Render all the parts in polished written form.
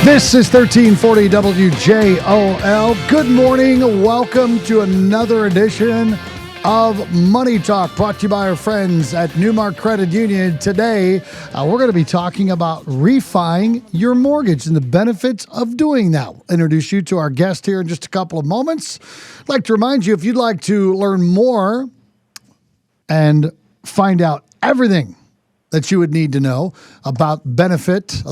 This is 1340 WJOL. Good morning. Welcome to another edition of Money Talk, brought to you by our friends at NuMark Credit Union. Today, we're going to be talking about refining your mortgage and the benefits of doing that. I'll introduce you to our guest here in just a couple of moments. I'd like to remind you, if you'd like to learn more and find out everything that you would need to know about the benefits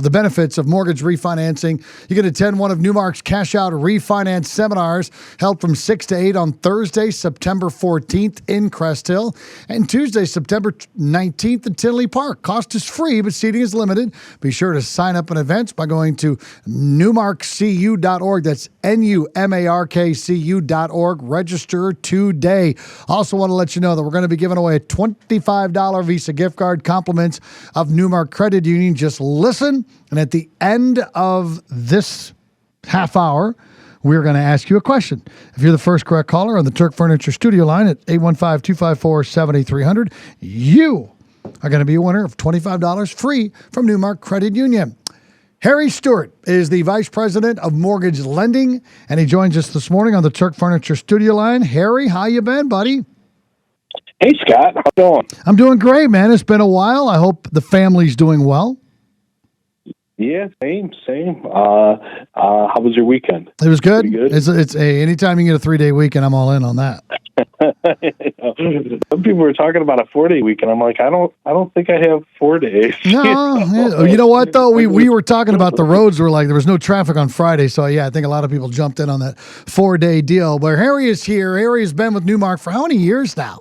of mortgage refinancing, you can attend one of NuMark's cash out refinance seminars held from 6 to 8 on Thursday, September 14th in Crest Hill, and Tuesday, September 19th in Tinley Park. Cost is free, but seating is limited. Be sure to sign up in advance by going to NuMarkCU.org. That's NuMarkCU.org. Register today. Also want to let you know that we're going to be giving away a $25 Visa gift card, compliments of NuMark Credit Union. Just listen, and at the end of this half hour, we're going to ask you a question. If you're the first correct caller on the Turk Furniture studio line at 815-254-7300, you are going to be a winner of $25 free from NuMark Credit Union. Harry Stewart is the Vice President of Mortgage Lending, and he joins us this morning on the Turk Furniture studio line. Harry, how you been, buddy? Hey, Scott. How you doing? I'm doing great, man. It's been a while. I hope the family's doing well. Yeah, same. How was your weekend? It was good. Pretty good. It's anytime you get a 3-day weekend, I'm all in on that. Some people were talking about a 4-day weekend. I'm like, I don't think I have 4 days. No, you know what though? We were talking about the roads. Were like there was no traffic on Friday, so yeah, I think a lot of people jumped in on that 4-day deal. But Harry is here. Harry has been with NuMark for how many years now?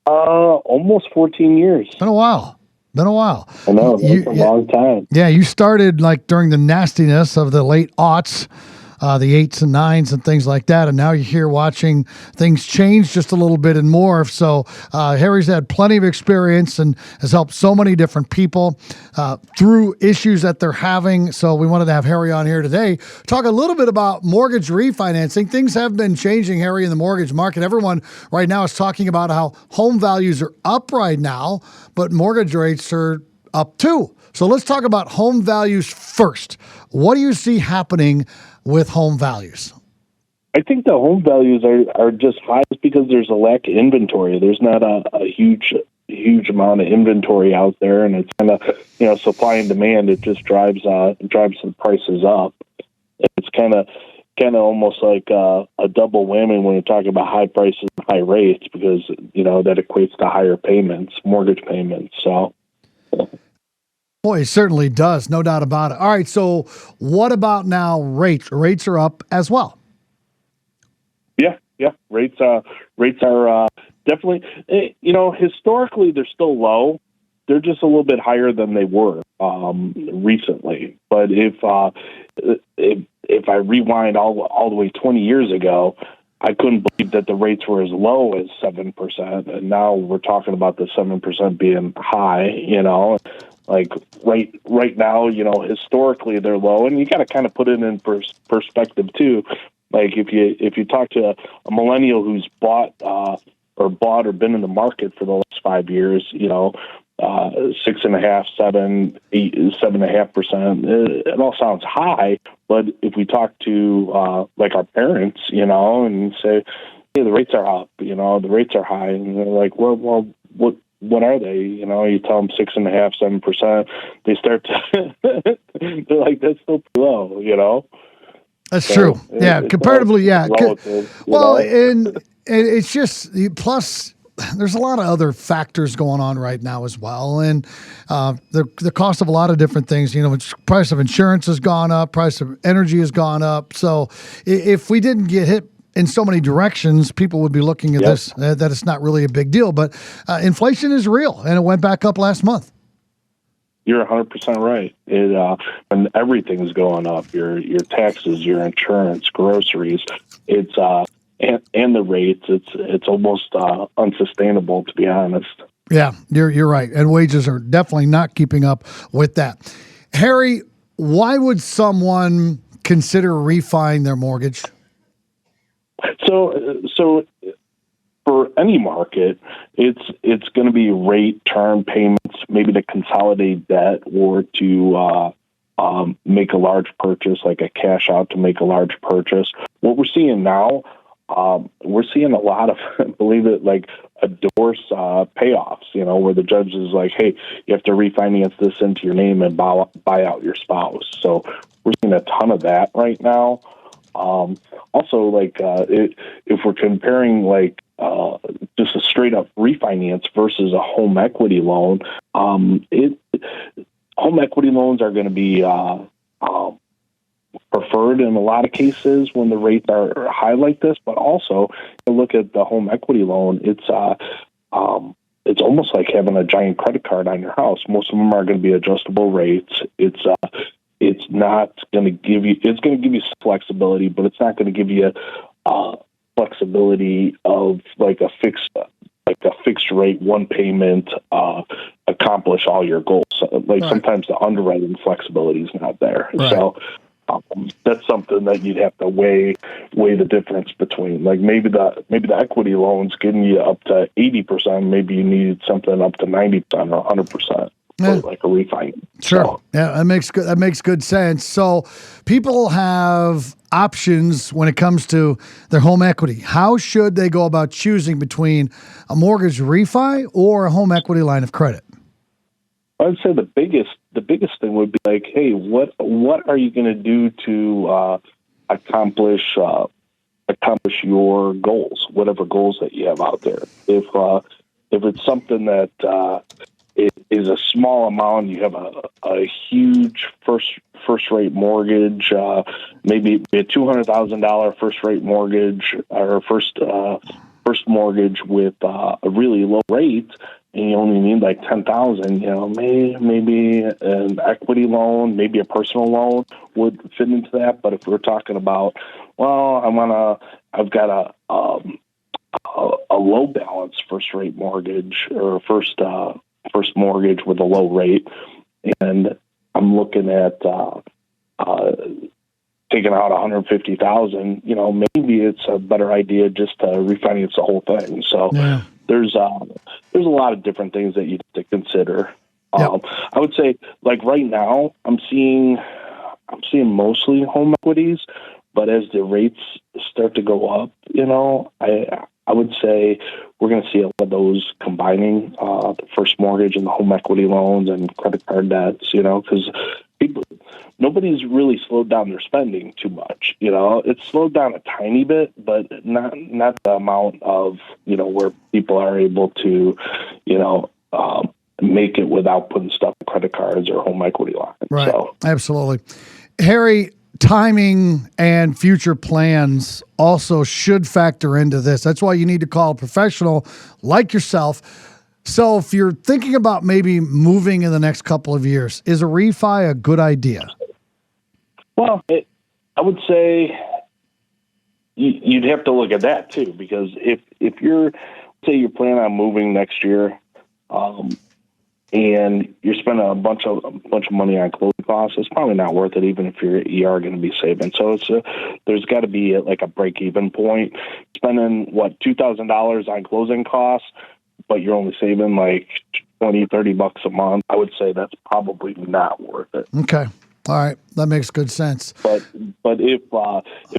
Almost 14 years. Been a while. I know, that's a long time. Yeah, you started like during the nastiness of the late aughts, the 8s and 9s and things like that, and now you're here watching things change just a little bit and morph. So Harry's had plenty of experience and has helped so many different people through issues that they're having. So we wanted to have Harry on here today, talk a little bit about mortgage refinancing. Things have been changing, Harry, in the mortgage market. Everyone right now is talking about how home values are up right now, but mortgage rates are up too. So let's talk about home values first. What do you see happening with home values? I think the home values are just high because there's a lack of inventory. There's not a huge amount of inventory out there, and it's kind of, supply and demand. It just drives some prices up. It's kind of almost like a double whammy when you're talking about high prices and high rates, because that equates to higher payments, mortgage payments. So. Boy, it certainly does. No doubt about it. All right. So what about now rates? Rates are up as well. Yeah. Rates are definitely, historically they're still low. They're just a little bit higher than they were recently. But if I rewind all the way 20 years ago, I couldn't believe that the rates were as low as 7%. And now we're talking about the 7% being high, Like right now, historically they're low, and you got to kind of put it in perspective too. Like if you talk to a millennial who's bought or been in the market for the last 5 years, 6.5%, 7%, 8%, 7.5%. It all sounds high, but if we talk to like our parents, and say, hey, the rates are up, the rates are high, and they're like, well, what are they? You tell them 6.5%, 7%. They start to, they're like, that's still too low, That's true. Yeah, comparatively, yeah. And it's just, plus, there's a lot of other factors going on right now as well. And the cost of a lot of different things, price of insurance has gone up, price of energy has gone up. So if we didn't get hit in so many directions, people would be looking at this, that it's not really a big deal. But inflation is real, and it went back up last month. You're 100% right. And everything's going up. Your taxes, your insurance, groceries. It's and the rates. It's almost unsustainable, to be honest. Yeah, you're right. And wages are definitely not keeping up with that. Harry, why would someone consider refining their mortgage? So for any market, it's going to be rate, term, payments, maybe to consolidate debt or to make a large purchase, like a cash out to make a large purchase. What we're seeing now, we're seeing a lot of, believe it, like a divorce payoffs, where the judge is like, hey, you have to refinance this into your name and buy out your spouse. So we're seeing a ton of that right now. Also, like if we're comparing like just a straight up refinance versus a home equity loan, home equity loans are going to be preferred in a lot of cases when the rates are high like this. But also, you look at the home equity loan, it's almost like having a giant credit card on your house. Most of them are going to be adjustable rates. It's not going to give you. It's going to give you some flexibility, but it's not going to give you flexibility of like a fixed rate, one payment, accomplish all your goals. Like right. Sometimes the underwriting flexibility is not there. Right. So that's something that you'd have to weigh the difference between. Like maybe the equity loan's getting you up to 80%. Maybe you need something up to 90% or 100%. Yeah. Like a refinance. Sure. So, yeah, that makes good sense. So people have options when it comes to their home equity. How should they go about choosing between a mortgage refi or a home equity line of credit? I'd say the biggest thing would be like, hey, what are you going to do to accomplish your goals, whatever goals that you have out there? If it's something that it is a small amount, you have a huge first rate mortgage, maybe a $200,000 first rate mortgage or first mortgage with a really low rate, and you only need like $10,000. Maybe an equity loan, maybe a personal loan would fit into that. But if we're talking about, well, I've got a low balance first rate mortgage or first mortgage with a low rate, and I'm looking at taking out $150,000. Maybe it's a better idea just to refinance the whole thing. So yeah. There's a lot of different things that you have to consider. Yep. I would say, like right now, I'm seeing mostly home equities, but as the rates start to go up, I would say we're going to see a lot of those combining the first mortgage and the home equity loans and credit card debts, because nobody's really slowed down their spending too much. It's slowed down a tiny bit, but not the amount of, where people are able to, make it without putting stuff in credit cards or home equity lines. Right. So. Absolutely. Harry, timing and future plans also should factor into this. That's why you need to call a professional like yourself. So if you're thinking about maybe moving in the next couple of years, is a refi a good idea? Well, I would say you'd have to look at that too, because if you're planning on moving next year, and you're spending a bunch of money on closing costs, it's probably not worth it, even if you are going to be saving. So there's got to be like a break-even point. Spending $2,000 on closing costs, but you're only saving like $20-$30 a month. I would say that's probably not worth it. Okay, all right, that makes good sense. But if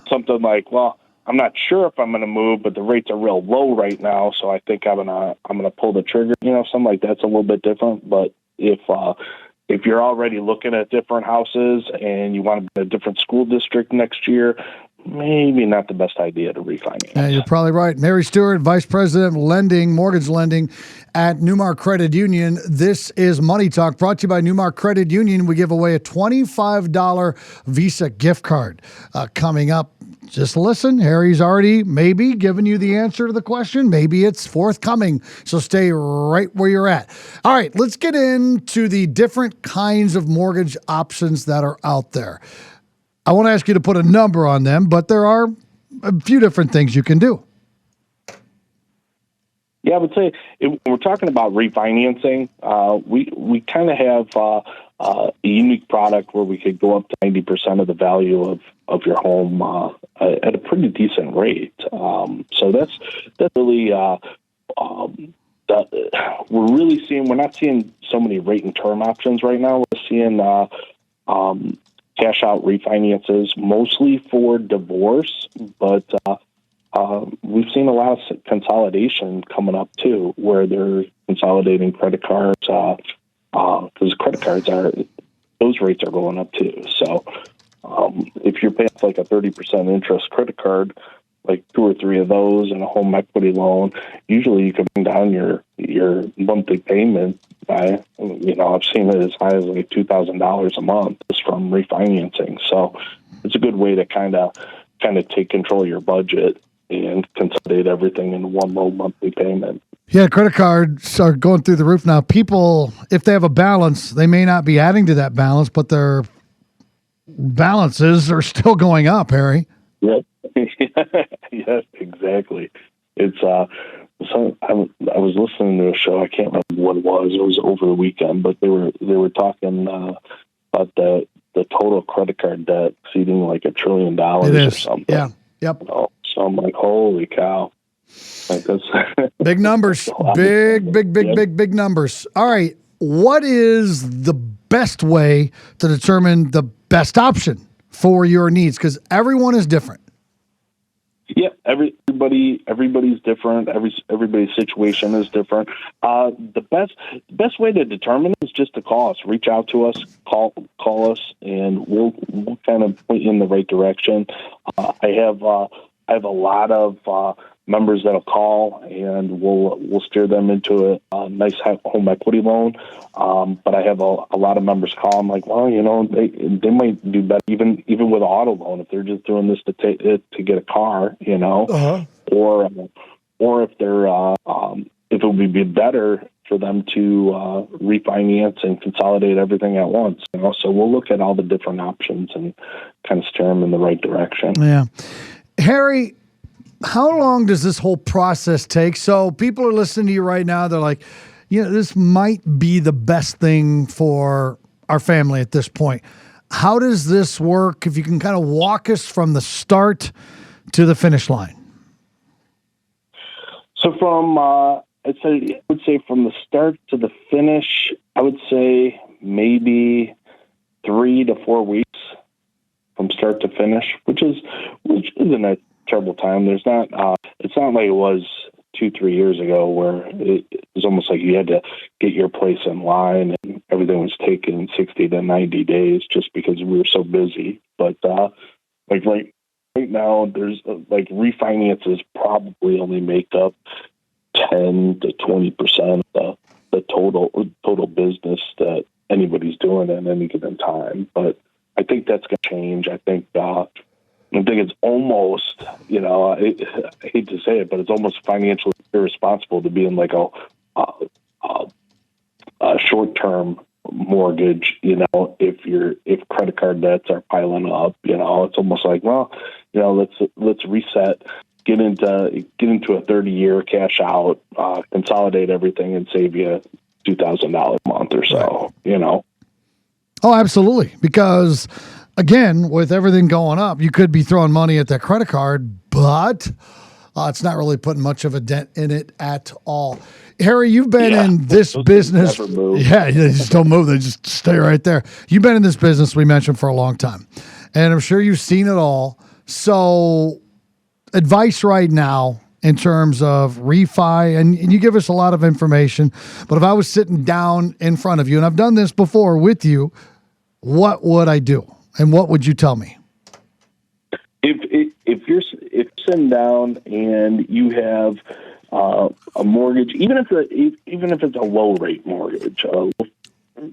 something like, well, I'm not sure if I'm going to move, but the rates are real low right now, so I think I'm gonna pull the trigger. Something like that's a little bit different. But if you're already looking at different houses and you want to be in a different school district next year, maybe not the best idea to refinance. Yeah, you're probably right. Mary Stewart, Vice President of Lending, Mortgage Lending at NuMark Credit Union. This is Money Talk, brought to you by NuMark Credit Union. We give away a $25 Visa gift card coming up. Just listen. Harry's already maybe given you the answer to the question. Maybe it's forthcoming. So stay right where you're at. All right, let's get into the different kinds of mortgage options that are out there. I won't ask you to put a number on them, but there are a few different things you can do. Yeah, I would say if we're talking about refinancing, we kind of have a unique product where we could go up to 90% of the value of your home at a pretty decent rate. So that's really we're not seeing so many rate and term options right now. We're seeing cash out refinances, mostly for divorce, but we've seen a lot of consolidation coming up too, where they're consolidating credit cards because credit cards those rates are going up too. So if you're paying like a 30% interest credit card, like 2 or 3 of those and a home equity loan, usually you can bring down your monthly payment by, I've seen it as high as like $2,000 a month just from refinancing. So it's a good way to kind of take control of your budget and consolidate everything in one low monthly payment. Yeah, credit cards are going through the roof now. People, if they have a balance, they may not be adding to that balance, but their balances are still going up, Harry. Yep. Yes, exactly. It's I was listening to a show. I can't remember what it was. It was over the weekend, but they were talking about the total credit card debt exceeding like $1 trillion or something. Yeah. Yep. So I'm like, holy cow! Like that's big numbers. Big numbers. All right. What is the best way to determine the best option for your needs? Because everyone is different. Yeah, everybody's different. Everybody's situation is different. The best way to determine it is just to call us, reach out to us, call us, and we'll kind of point you in the right direction. I have a lot of members that'll call, and we'll steer them into a nice home equity loan. But I have a lot of members call. I'm like, well, they might do better even with an auto loan if they're just doing this to get a car, Uh-huh. or if they're if it would be better for them to refinance and consolidate everything at once. So we'll look at all the different options and kind of steer them in the right direction. Yeah, Harry. How long does this whole process take? So people are listening to you right now. They're like, this might be the best thing for our family at this point. How does this work? If you can kind of walk us from the start to the finish line. So from, I would say from the start to the finish, I would say maybe 3 to 4 weeks from start to finish, which isn't a terrible time. There's not, it's not like it was 2-3 years ago where it was almost like you had to get your place in line and everything was taking 60 to 90 days just because we were so busy. But like right now, there's like refinances probably only make up 10 to 20% of the total business that anybody's doing at any given time. But I think that's going to change. I think it's almost, I hate to say it, but it's almost financially irresponsible to be in like a short-term mortgage, if credit card debts are piling up, it's almost like, well, let's reset, get into a 30-year cash out, consolidate everything and save you $2,000 a month or so, Oh, absolutely. Because again, with everything going up, you could be throwing money at that credit card, but it's not really putting much of a dent in it at all. Harry, you've been in this business. Yeah, they just don't move. They just stay right there. You've been in this business, we mentioned, for a long time. And I'm sure you've seen it all. So advice right now in terms of refi, and you give us a lot of information, but if I was sitting down in front of you, and I've done this before with you, what would I do? And what would you tell me? If you're sitting down and you have a mortgage, even if it's a low rate mortgage, a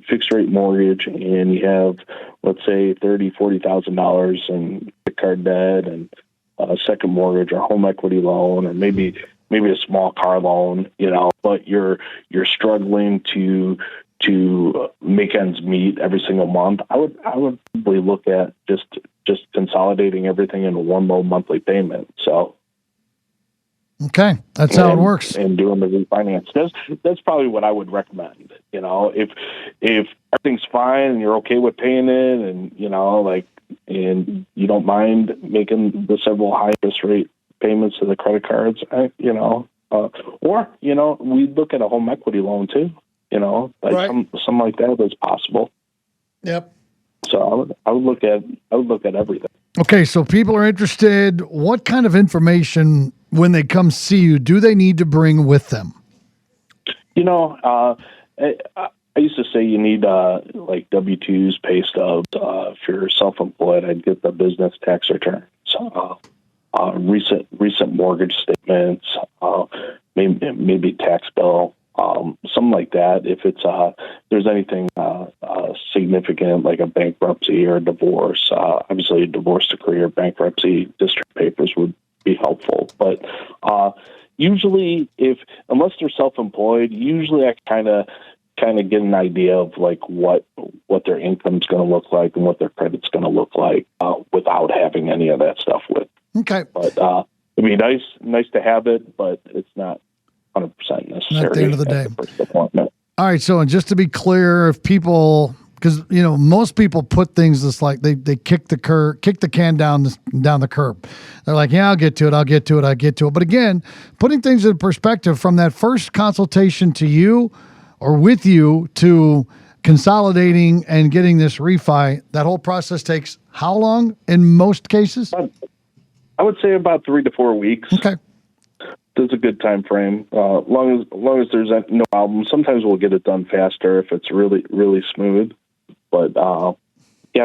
fixed rate mortgage, and you have, let's say, $30,000-$40,000 in credit card debt and a second mortgage or home equity loan, or maybe a small car loan, but you're struggling to make ends meet every single month, I would probably look at just consolidating everything into one low monthly payment. So, okay, that's how it works. And doing the refinance. That's probably what I would recommend. If everything's fine and you're okay with paying it, and and you don't mind making the several high interest rate payments to the credit cards, or we look at a home equity loan too. Right. Something like that is possible. Yep. So I would look at everything. Okay, so people are interested. What kind of information, when they come see you, do they need to bring with them? I used to say you need like W-2s, pay stubs. If you're self-employed, I'd get the business tax returns, recent mortgage statements, maybe tax bill, something like that. If there's anything significant like a bankruptcy or a divorce, obviously a divorce decree or bankruptcy district papers would be helpful. But usually, unless they're self-employed, usually I kind of get an idea of like what their income's going to look like and what their credit's going to look like without having any of that stuff with. Okay. But it'd be nice to have it, but it's not 100% necessary at the end of the day. The first appointment. All right. So, and just to be clear, if people, because most people put things just like they kick the can down the curb. They're like, yeah, I'll get to it. But again, putting things in perspective from that first consultation to you or with you to consolidating and getting this refi, that whole process takes how long in most cases? I would say about 3 to 4 weeks. Okay. That's a good time frame. Long as there's no problem. Sometimes we'll get it done faster if it's really, really smooth. But I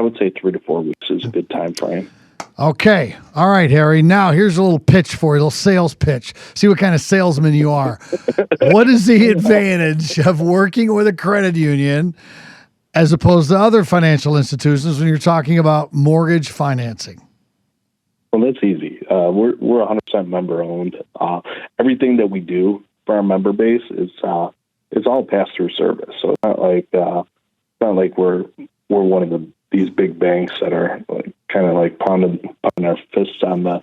would say 3 to 4 weeks is a good time frame. Okay. All right, Harry. Now here's a little pitch for you, a little sales pitch. See what kind of salesman you are. What is the advantage of working with a credit union as opposed to other financial institutions when you're talking about mortgage financing? Well, that's easy. We're 100% member owned. Everything that we do for our member base is all pass through service. So it's not like we're one of these big banks that are kind of like pounding our fists on the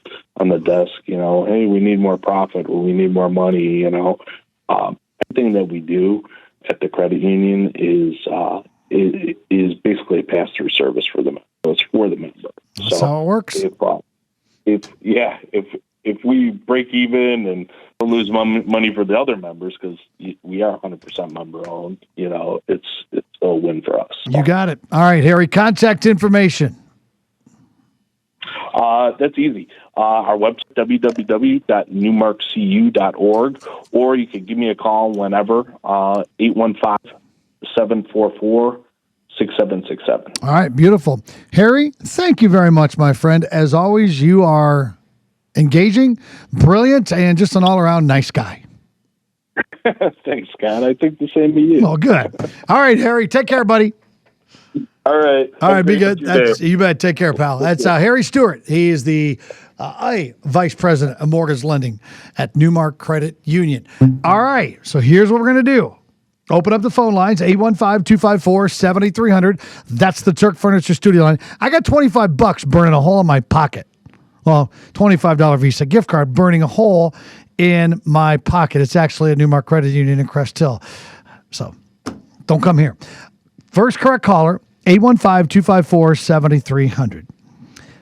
desk. Hey, we need more profit, or we need more money. Everything that we do at the credit union is basically a pass through service for the member. So it's for the member. That's how it works. If we break even and lose money for the other members because we are 100% member owned, it's a win for us. You got it. All right, Harry, contact information. That's easy. Our website, www.newmarkcu.org, or you can give me a call whenever, 815-744-6767. All right, beautiful. Harry, thank you very much, my friend. As always, you are engaging, brilliant, and just an all-around nice guy. Thanks, Scott. I think the same to you. Oh, good. All right, Harry, take care, buddy. All right. Be good. You bet. Take care, pal. That's Harry Stewart. He is the Vice President of Mortgage Lending at NuMark Credit Union. All right, so here's what we're going to do. Open up the phone lines, 815-254-7300. That's the Turk Furniture Studio line. I got $25 burning a hole in my pocket. Well, $25 Visa gift card burning a hole in my pocket. It's actually a NuMark Credit Union in Crest Hill. So don't come here. First correct caller, 815-254-7300.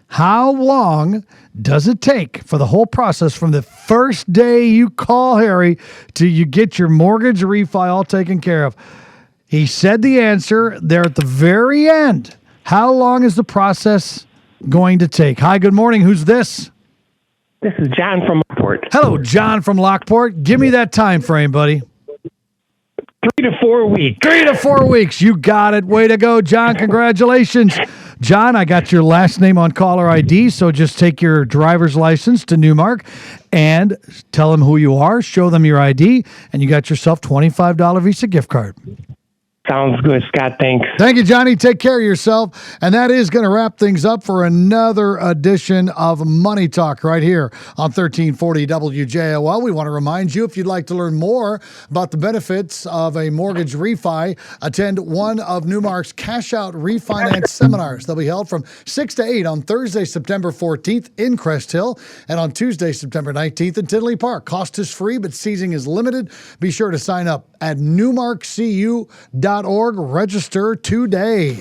How long does it take for the whole process from the first day you call Harry till you get your mortgage refi all taken care of? He said the answer there at the very end. How long is the process going to take? Hi, good morning. Who's this? This is John from Lockport. Hello, John from Lockport. Give me that time frame, buddy. 3 to 4 weeks. 3 to 4 weeks. You got it. Way to go, John. Congratulations. John, I got your last name on caller ID, so just take your driver's license to NuMark and tell them who you are, show them your ID, and you got yourself $25 Visa gift card. Sounds good, Scott. Thanks. Thank you, Johnny. Take care of yourself. And that is going to wrap things up for another edition of Money Talk right here on 1340 WJOL. We want to remind you, if you'd like to learn more about the benefits of a mortgage refi, attend one of NuMark's cash out refinance seminars. They'll be held from 6 to 8 on Thursday, September 14th in Crest Hill, and on Tuesday, September 19th in Tinley Park. Cost is free, but seating is limited. Be sure to sign up at newmarkcu.org. Register today.